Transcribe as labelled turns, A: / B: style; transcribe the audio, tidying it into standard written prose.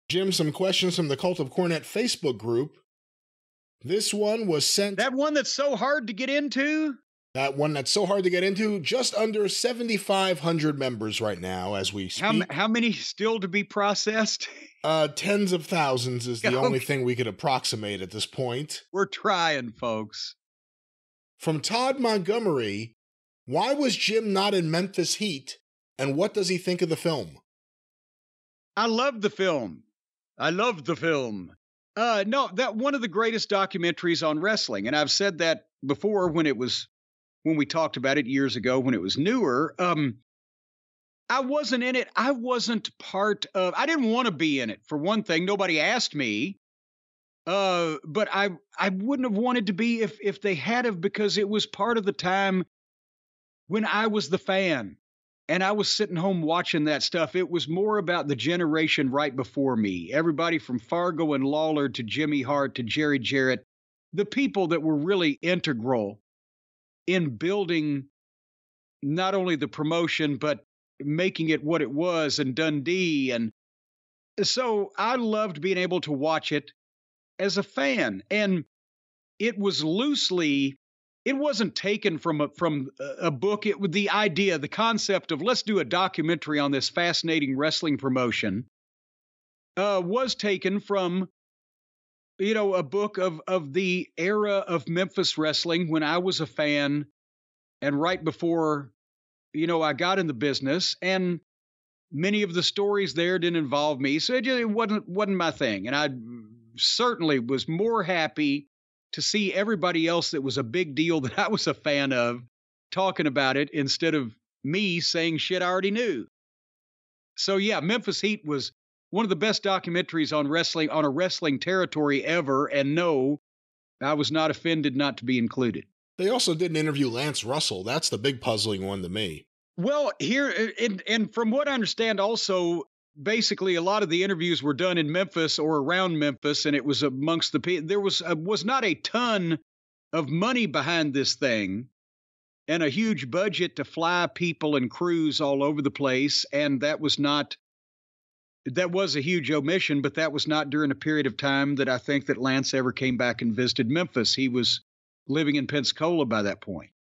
A: Jim, some questions from the Cult of Cornette Facebook group. This one was sent...
B: That one that's so hard to get into?
A: That one that's so hard to get into. Just under 7,500 members right now as we speak.
B: How many still to be processed?
A: Tens of thousands is the only thing we could approximate at this point.
B: We're trying, folks.
A: From Todd Montgomery, why was Jim not in Memphis Heat, and what does he think of the film?
B: I loved the film. No, that one of the greatest documentaries on wrestling, and I've said that before when we talked about it years ago when it was newer. I wasn't in it. I wasn't part of. I didn't want to be in it. For one thing, nobody asked me. But I wouldn't have wanted to be if they had have, because it was part of the time when I was the fan and I was sitting home watching that stuff. It was more about the generation right before me. Everybody from Fargo and Lawler to Jimmy Hart to Jerry Jarrett, the people that were really integral in building not only the promotion, but making it what it was in Dundee. And so I loved being able to watch it as a fan. And it was it wasn't taken from a book. It was the idea, the concept of let's do a documentary on this fascinating wrestling promotion was taken from, a book of the era of Memphis wrestling when I was a fan and right before, I got in the business, and many of the stories there didn't involve me. So it wasn't my thing. And I certainly was more happy to see everybody else that was a big deal that I was a fan of talking about it instead of me saying shit I already knew. So yeah, Memphis Heat was one of the best documentaries on wrestling, on a wrestling territory ever. And no, I was not offended not to be included.
A: They also didn't interview Lance Russell. That's the big puzzling one to me.
B: Well, here, and from what I understand also, basically a lot of the interviews were done in Memphis or around Memphis, and it was amongst the people. There was not a ton of money behind this thing and a huge budget to fly people and crews all over the place. And that was a huge omission, but that was not during a period of time that I think that Lance ever came back and visited Memphis. He was living in Pensacola by that point.